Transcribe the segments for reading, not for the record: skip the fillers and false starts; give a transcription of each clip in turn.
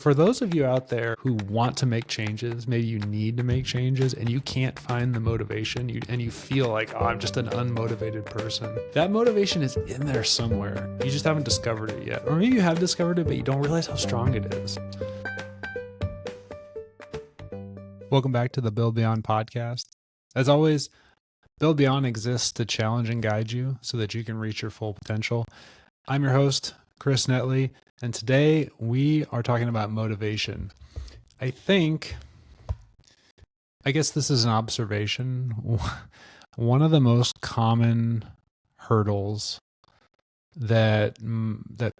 For those of you out there who want to make changes, maybe you need to make changes and you can't find the motivation and you feel like, oh, I'm just an unmotivated person. That motivation is in there somewhere. You just haven't discovered it yet. Or maybe you have discovered it, but you don't realize how strong it is. Welcome back to the Build Beyond podcast. As always, Build Beyond exists to challenge and guide you so that you can reach your full potential. I'm your host, Chris Netley, and today we are talking about motivation. I guess this is an observation. One of the most common hurdles that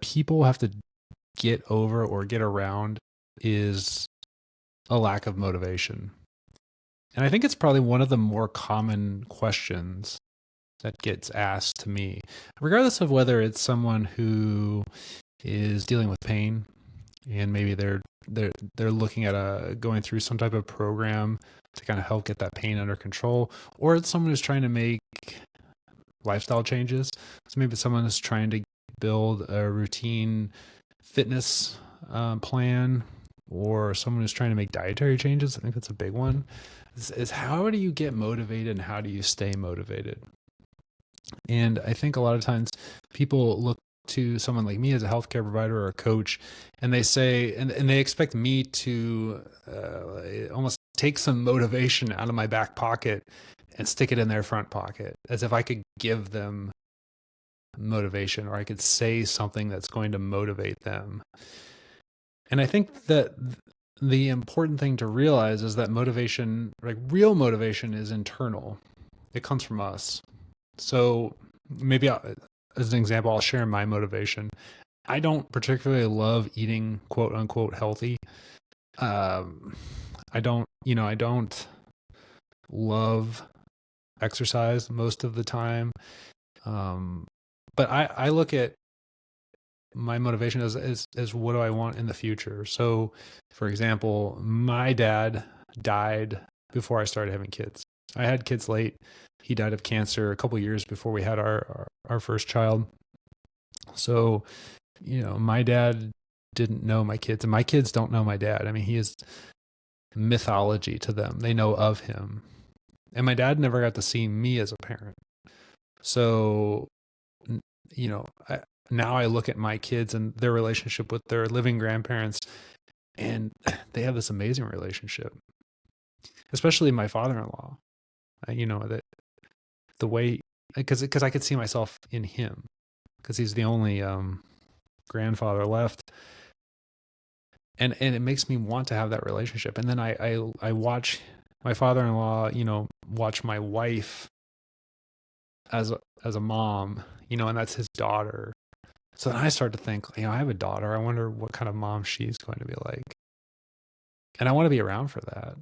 people have to get over or get around is a lack of motivation. And I think it's probably one of the more common questions that gets asked to me, regardless of whether it's someone who is dealing with pain and maybe they're looking at going through some type of program to kind of help get that pain under control, or it's someone who's trying to make lifestyle changes. So maybe someone is trying to build a routine fitness plan, or someone who's trying to make dietary changes. I think that's a big one. Is how do you get motivated and how do you stay motivated? And I think a lot of times people look to someone like me as a healthcare provider or a coach, and they say, and they expect me to almost take some motivation out of my back pocket and stick it in their front pocket, as if I could give them motivation or I could say something that's going to motivate them. And I think that the important thing to realize is that motivation, like real motivation, is internal. It comes from us. So maybe as an example, I'll share my motivation. I don't particularly love eating quote unquote healthy. I don't love exercise most of the time. But I look at my motivation as what do I want in the future? So for example, my dad died before I started having kids. I had kids late. He died of cancer a couple years before we had our first child. So, my dad didn't know my kids, and my kids don't know my dad. I mean, he is mythology to them. They know of him. And my dad never got to see me as a parent. So, now I look at my kids and their relationship with their living grandparents, and they have this amazing relationship, especially my father-in-law. That the way, because I could see myself in him, because he's the only grandfather left, and it makes me want to have that relationship. And then I watch my father-in-law, watch my wife as a mom, and that's his daughter. So then I start to think, I have a daughter. I wonder what kind of mom she's going to be like, and I want to be around for that.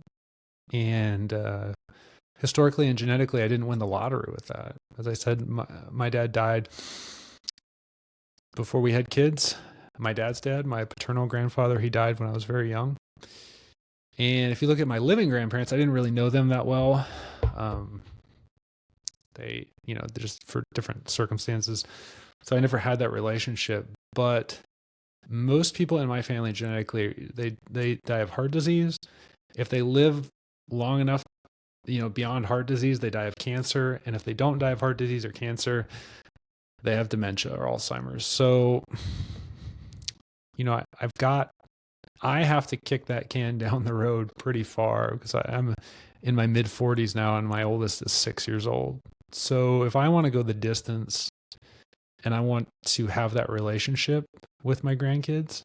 And historically and genetically, I didn't win the lottery with that. As I said, my dad died before we had kids. My dad's dad, my paternal grandfather, he died when I was very young. And if you look at my living grandparents, I didn't really know them that well. They, just for different circumstances. So I never had that relationship. But most people in my family genetically, they die of heart disease. If they live long enough, beyond heart disease, they die of cancer. And if they don't die of heart disease or cancer, they have dementia or Alzheimer's. So, I have to kick that can down the road pretty far, because I'm in my mid 40s now and my oldest is 6 years old. So if I want to go the distance and I want to have that relationship with my grandkids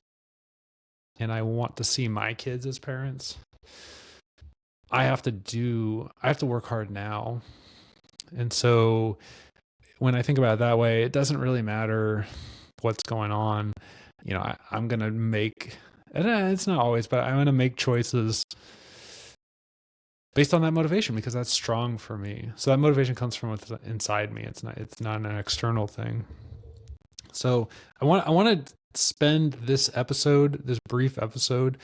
and I want to see my kids as parents, I have to work hard now. And so when I think about it that way, it doesn't really matter what's going on. I'm going to make, and it's not always, but I'm going to make choices based on that motivation, because that's strong for me. So that motivation comes from inside me. It's not an external thing. So I want to spend this brief episode,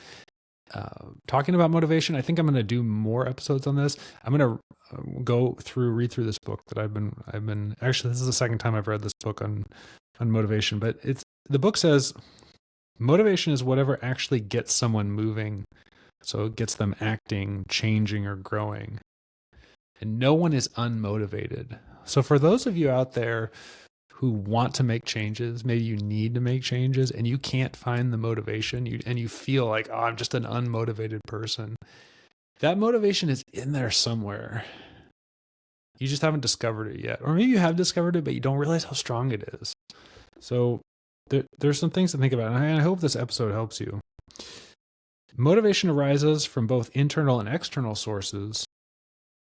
talking about motivation. I think I'm going to do more episodes on this. I'm going to read through this book that I've been actually, this is the second time I've read this book on motivation, but the book says Motivation is whatever actually gets someone moving. So it gets them acting, changing, or growing. And no one is unmotivated. So for those of you out there who want to make changes, maybe you need to make changes and you can't find the motivation, and you feel like, oh, I'm just an unmotivated person. That motivation is in there somewhere. You just haven't discovered it yet. Or maybe you have discovered it, but you don't realize how strong it is. So there's some things to think about. And I hope this episode helps you. Motivation arises from both internal and external sources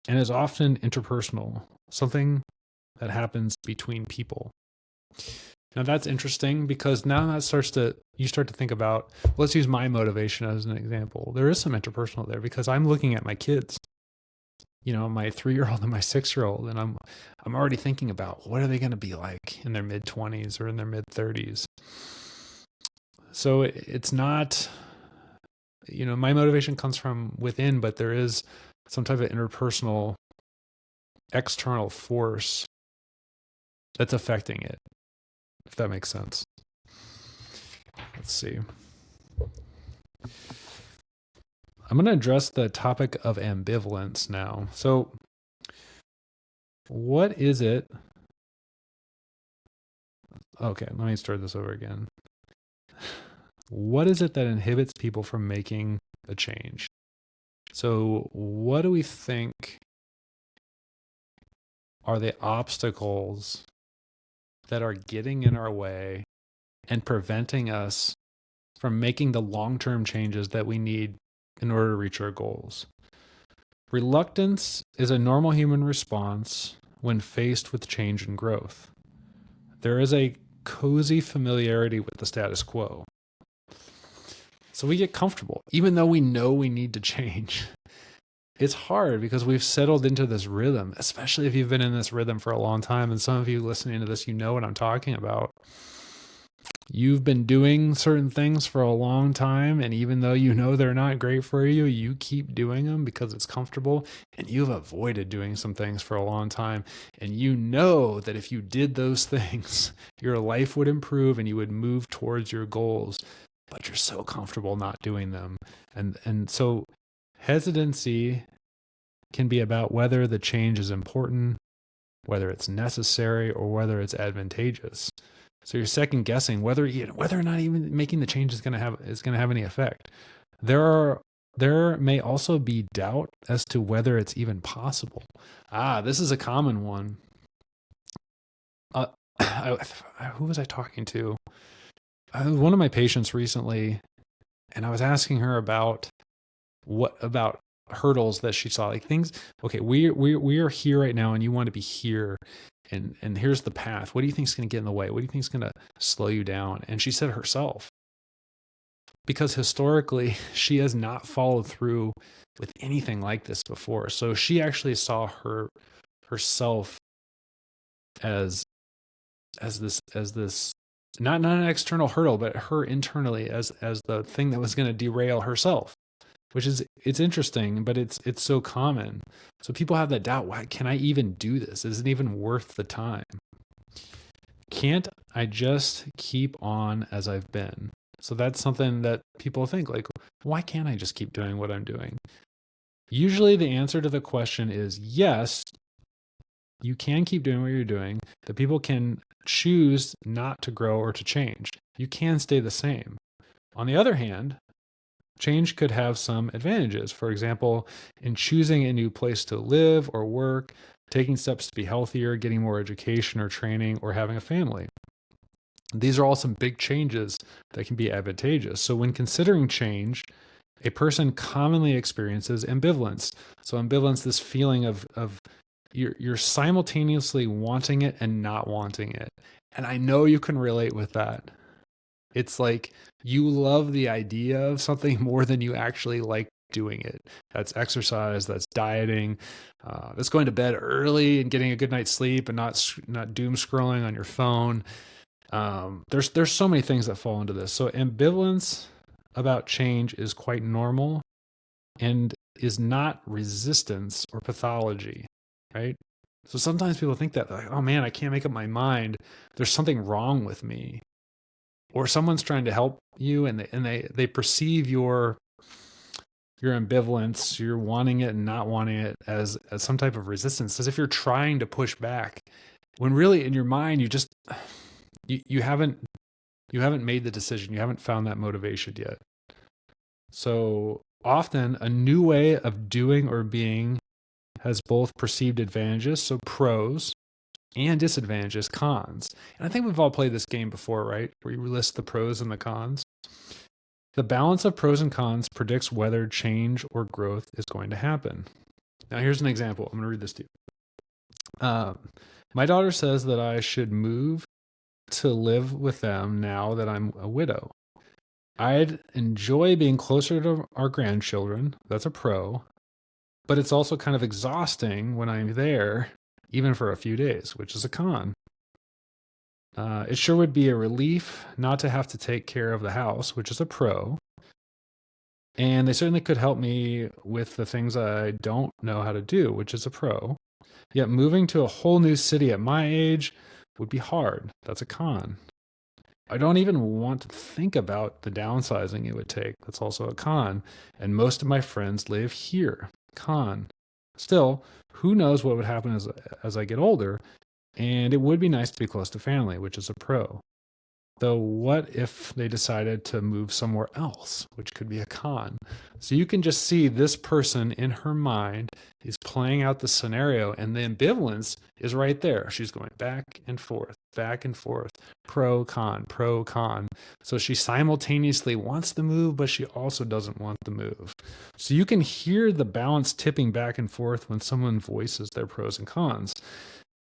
and is often interpersonal, something that happens between people. Now that's interesting because now you start to think about, let's use my motivation as an example. There is some interpersonal there because I'm looking at my kids, my 3-year-old and my 6-year-old, and I'm already thinking about what are they going to be like in their mid-20s or in their mid-30s. So it's not, my motivation comes from within, but there is some type of interpersonal external force that's affecting it, if that makes sense. Let's see. I'm going to address the topic of ambivalence now. So what is it? Okay, let me start this over again. What is it that inhibits people from making a change? So what do we think are the obstacles that are getting in our way and preventing us from making the long-term changes that we need in order to reach our goals? Reluctance is a normal human response when faced with change and growth. There is a cozy familiarity with the status quo. So we get comfortable, even though we know we need to change. It's hard because we've settled into this rhythm, especially if you've been in this rhythm for a long time. And some of you listening to this, you know what I'm talking about. You've been doing certain things for a long time, and even though you know they're not great for you, you keep doing them because it's comfortable, and you've avoided doing some things for a long time, and you know that if you did those things, your life would improve and you would move towards your goals, but you're so comfortable not doing them. And so hesitancy can be about whether the change is important, whether it's necessary, or whether it's advantageous. So you're second guessing whether or not even making the change is going to have any effect. There may also be doubt as to whether it's even possible. This is a common one. Who was I talking to? One of my patients recently, and I was asking her about hurdles that she saw, like things. Okay, we are here right now, and you want to be here. And here's the path. What do you think is going to get in the way? What do you think is going to slow you down? And she said herself, because historically she has not followed through with anything like this before. So she actually saw herself as this not an external hurdle, but her internally as the thing that was going to derail herself. It's interesting, but it's so common. So people have that doubt. Why can I even do this? Is it even worth the time? Can't I just keep on as I've been? So that's something that people think, like, why can't I just keep doing what I'm doing? Usually the answer to the question is yes, you can keep doing what you're doing. The people can choose not to grow or to change. You can stay the same. On the other hand, change could have some advantages. For example, in choosing a new place to live or work, taking steps to be healthier, getting more education or training, or having a family. These are all some big changes that can be advantageous. So when considering change, a person commonly experiences ambivalence. So ambivalence, this feeling of you're simultaneously wanting it and not wanting it. And I know you can relate with that. It's like you love the idea of something more than you actually like doing it. That's exercise, that's dieting, that's going to bed early and getting a good night's sleep and not doom scrolling on your phone. There's so many things that fall into this. So ambivalence about change is quite normal and is not resistance or pathology, right? So sometimes people think that, like, oh man, I can't make up my mind. There's something wrong with me. or someone's trying to help you and they perceive your ambivalence, you're wanting it and not wanting it as some type of resistance, as if you're trying to push back, when really in your mind you haven't made the decision, you haven't found that motivation yet. So often a new way of doing or being has both perceived advantages, so pros, and disadvantages, cons. And I think we've all played this game before, right? Where you list the pros and the cons. The balance of pros and cons predicts whether change or growth is going to happen. Now, here's an example. I'm going to read this to you. My daughter says that I should move to live with them now that I'm a widow. I'd enjoy being closer to our grandchildren. That's a pro. But it's also kind of exhausting when I'm there, even for a few days, which is a con. It sure would be a relief not to have to take care of the house, which is a pro. And they certainly could help me with the things I don't know how to do, which is a pro. Yet moving to a whole new city at my age would be hard. That's a con. I don't even want to think about the downsizing it would take. That's also a con. And most of my friends live here. Con. Still, who knows what would happen as I get older, and it would be nice to be close to family, which is a pro. Though what if they decided to move somewhere else, which could be a con? So you can just see this person in her mind is playing out the scenario, and the ambivalence is right there. She's going back and forth, pro, con, pro, con. So she simultaneously wants the move, but she also doesn't want the move. So you can hear the balance tipping back and forth when someone voices their pros and cons.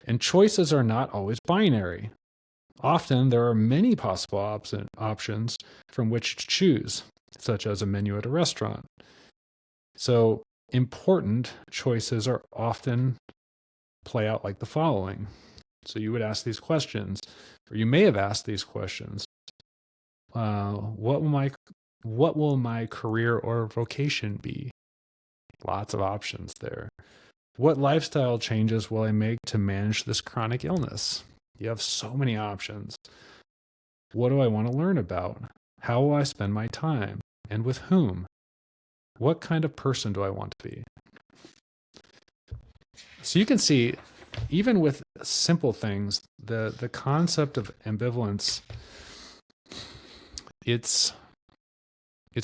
And choices are not always binary. Often there are many possible options from which to choose, such as a menu at a restaurant. So important choices are often play out like the following. So you would ask these questions, or you may have asked these questions. What will my career or vocation be? Lots of options there. What lifestyle changes will I make to manage this chronic illness? You have so many options. What do I want to learn about? How will I spend my time? And with whom? What kind of person do I want to be? So you can see, even with simple things, the concept of ambivalence, it's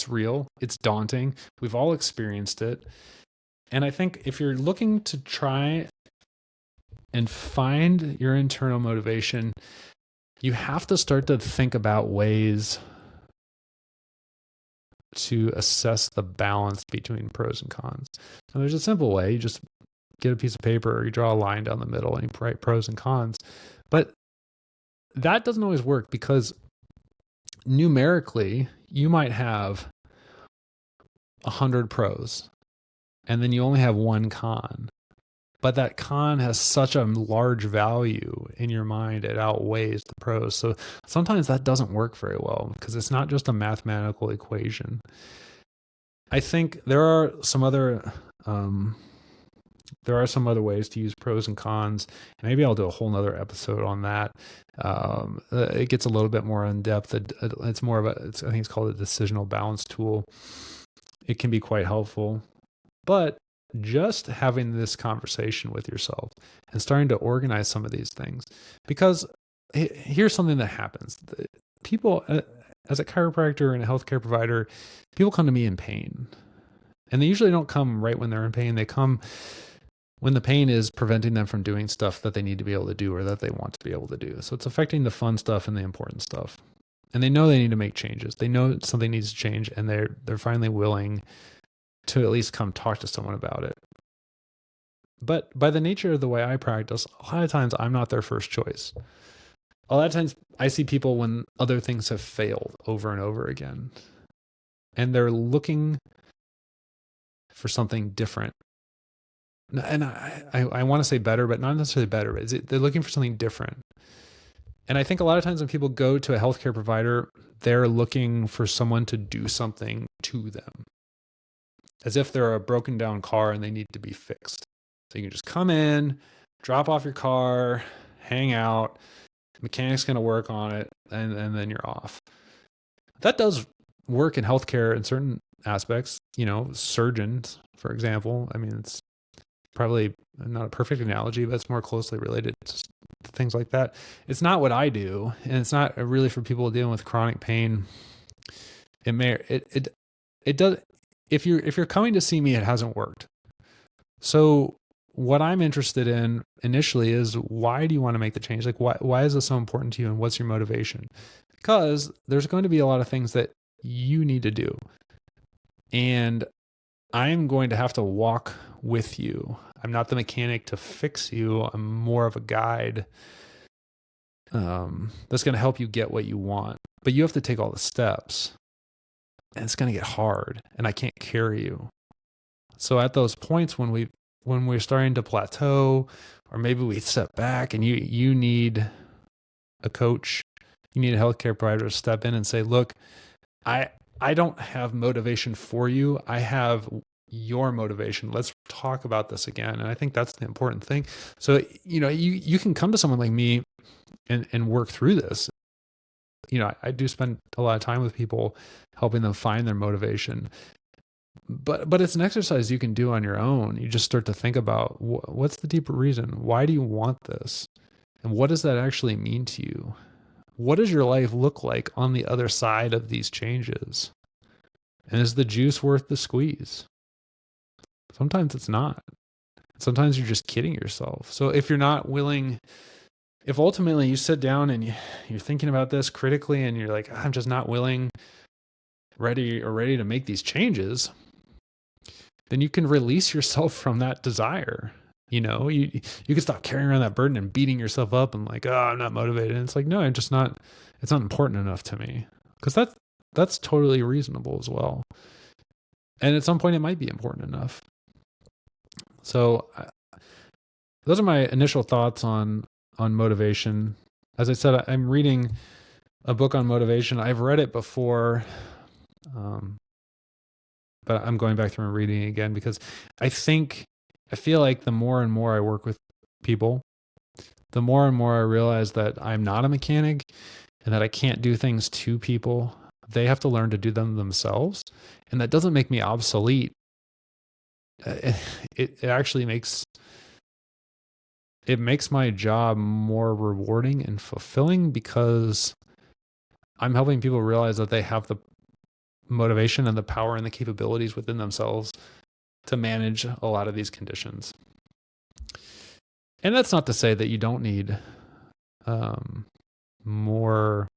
real, it's daunting. We've all experienced it. And I think if you're looking to try and find your internal motivation, you have to start to think about ways to assess the balance between pros and cons. And there's a simple way. You just get a piece of paper, or you draw a line down the middle and you write pros and cons. But that doesn't always work, because numerically you might have 100 pros and then you only have one con. But that con has such a large value in your mind, it outweighs the pros. So sometimes that doesn't work very well, because it's not just a mathematical equation. I think there are some other ways to use pros and cons. Maybe I'll do a whole nother episode on that. It gets a little bit more in depth. It's more of I think it's called a decisional balance tool. It can be quite helpful, but just having this conversation with yourself and starting to organize some of these things, because here's something that happens. People, as a chiropractor and a healthcare provider, people come to me in pain, and they usually don't come right when they're in pain. They come when the pain is preventing them from doing stuff that they need to be able to do, or that they want to be able to do. So it's affecting the fun stuff and the important stuff. And they know they need to make changes. They know something needs to change, and they're finally willing to at least come talk to someone about it. But by the nature of the way I practice, a lot of times I'm not their first choice. A lot of times I see people when other things have failed over and over again, and they're looking for something different. And I want to say better, but not necessarily better. They're looking for something different. And I think a lot of times when people go to a healthcare provider, they're looking for someone to do something to them, as if they're a broken down car and they need to be fixed. So you can just come in, drop off your car, hang out, Mechanic's going to work on it, and then you're off. That does work in healthcare in certain aspects. Surgeons, for example. I mean, it's probably not a perfect analogy, but it's more closely related to things like that. It's not what I do, and it's not really for people dealing with chronic pain. It does. If you're coming to see me, it hasn't worked. So what I'm interested in initially is, why do you want to make the change? Like, why is this so important to you, and what's your motivation? Because there's going to be a lot of things that you need to do, and I'm going to have to walk with you. I'm not the mechanic to fix you. I'm more of a guide that's going to help you get what you want. But you have to take all the steps, and it's going to get hard, and I can't carry you. So at those points when we're starting to plateau, or maybe we step back, and you need a coach, you need a healthcare provider to step in and say, look, I don't have motivation for you. I have your motivation. Let's talk about this again. And I think that's the important thing. So, you can come to someone like me and work through this. I do spend a lot of time with people, helping them find their motivation. But it's an exercise you can do on your own. You just start to think about, what's the deeper reason? Why do you want this? And what does that actually mean to you? What does your life look like on the other side of these changes? And is the juice worth the squeeze? Sometimes it's not. Sometimes you're just kidding yourself. So if you're not willing, if ultimately you sit down and you're thinking about this critically, and you're like, I'm just not ready to make these changes, then you can release yourself from that desire. You can stop carrying around that burden and beating yourself up and like, oh, I'm not motivated. And it's like, no, it's not important enough to me. Because that's totally reasonable as well. And at some point it might be important enough. So those are my initial thoughts on motivation. As I said, I'm reading a book on motivation. I've read it before, but I'm going back through and reading it again, because I feel like the more and more I work with people, the more and more I realize that I'm not a mechanic, and that I can't do things to people. They have to learn to do them themselves. And that doesn't make me obsolete. It actually makes my job more rewarding and fulfilling, because I'm helping people realize that they have the motivation and the power and the capabilities within themselves to manage a lot of these conditions. And that's not to say that you don't need more,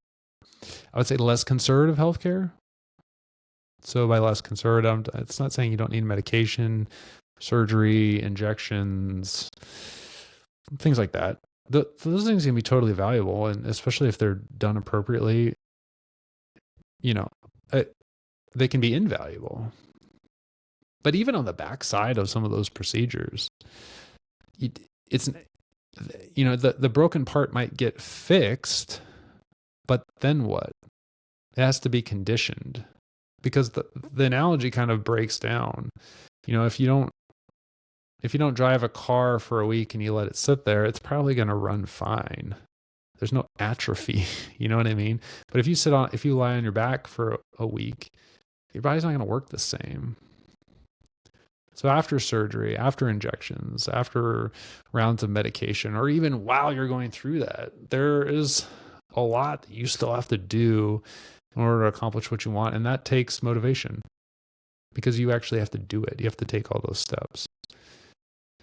I would say, less conservative healthcare. So by less conservative, it's not saying you don't need medication, surgery, injections, things like that. Those things can be totally valuable, and especially if they're done appropriately, they can be invaluable. But even on the backside of some of those procedures, it's, the broken part might get fixed, but then what? It has to be conditioned, because the analogy kind of breaks down. If you don't drive a car for a week and you let it sit there, it's probably going to run fine. There's no atrophy. You know what I mean? But if you lie on your back for a week, your body's not going to work the same. So after surgery, after injections, after rounds of medication, or even while you're going through that, there is a lot that you still have to do in order to accomplish what you want. And that takes motivation, because you actually have to do it. You have to take all those steps.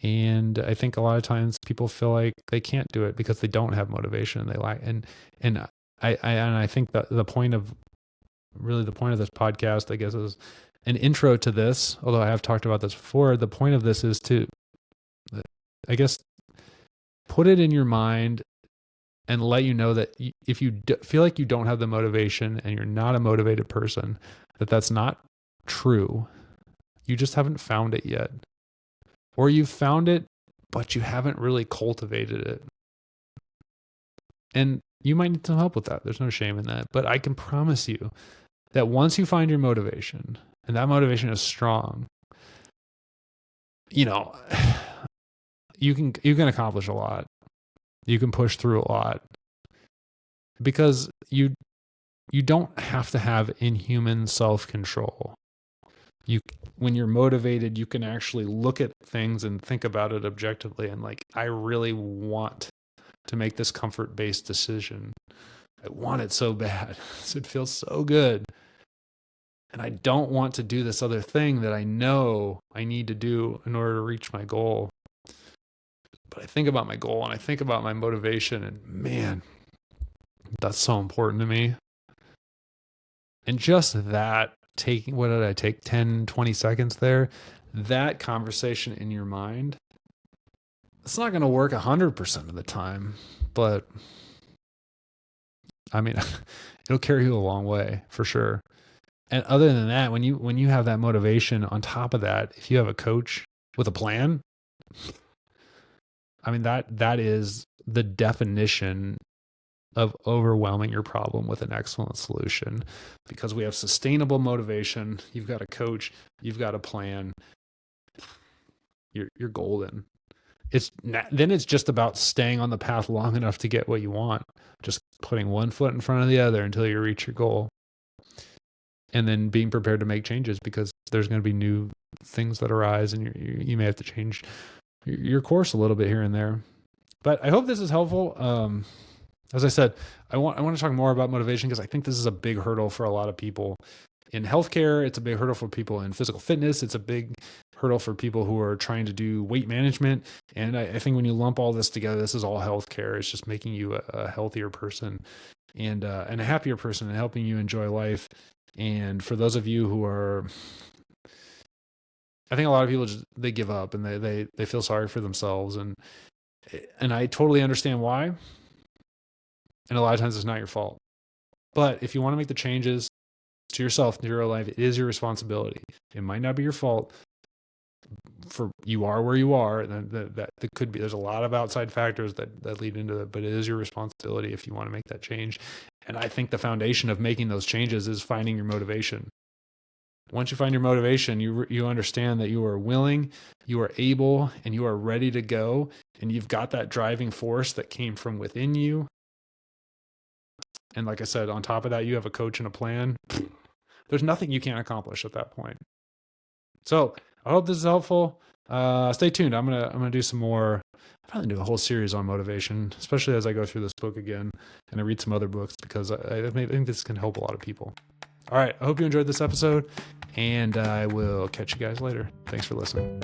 And I think a lot of times people feel like they can't do it because they don't have motivation, and they lack. And I think that the point of this podcast, I guess, is an intro to this. Although I have talked about this before, the point of this is to, I guess, put it in your mind and let you know that if you feel like you don't have the motivation and you're not a motivated person, that's not true. You just haven't found it yet. Or you've found it, but you haven't really cultivated it. And you might need some help with that. There's no shame in that. But I can promise you that once you find your motivation, and that motivation is strong, you can accomplish a lot. You can push through a lot. because you don't have to have inhuman self-control. When you're motivated, you can actually look at things and think about it objectively and like, I really want to make this comfort-based decision. I want it so bad. It feels so good. And I don't want to do this other thing that I know I need to do in order to reach my goal. But I think about my goal and I think about my motivation, and man, that's so important to me. And just that, what did I take? 10, 20 seconds there. That conversation in your mind, it's not going to work 100% of the time, but I mean, it'll carry you a long way for sure. And other than that, when you have that motivation on top of that, if you have a coach with a plan, I mean, that is the definition of overwhelming your problem with an excellent solution, because we have sustainable motivation. You've got a coach, you've got a plan. You're golden. Then it's just about staying on the path long enough to get what you want, just putting one foot in front of the other until you reach your goal. And then being prepared to make changes, because there's going to be new things that arise, and you may have to change your course a little bit here and there. But I hope this is helpful. As I said, I want to talk more about motivation, because I think this is a big hurdle for a lot of people. In healthcare, it's a big hurdle for people in physical fitness. It's a big hurdle for people who are trying to do weight management. And I think when you lump all this together, this is all healthcare. It's just making you a healthier person and a happier person, and helping you enjoy life. And for those of you who are, I think a lot of people they give up and they feel sorry for themselves, and I totally understand why. And a lot of times it's not your fault. But if you want to make the changes to yourself, to your life, it is your responsibility. It might not be your fault. For you are where you are, and that could be. There's a lot of outside factors that lead into it, but it is your responsibility if you want to make that change. And I think the foundation of making those changes is finding your motivation. Once you find your motivation, you understand that you are willing, you are able, and you are ready to go, and you've got that driving force that came from within you. And like I said, on top of that, you have a coach and a plan. There's nothing you can't accomplish at that point. So I hope this is helpful. Stay tuned. I'm gonna do some more. I'll probably do a whole series on motivation, especially as I go through this book again and I read some other books, because I think this can help a lot of people. All right. I hope you enjoyed this episode, and I will catch you guys later. Thanks for listening.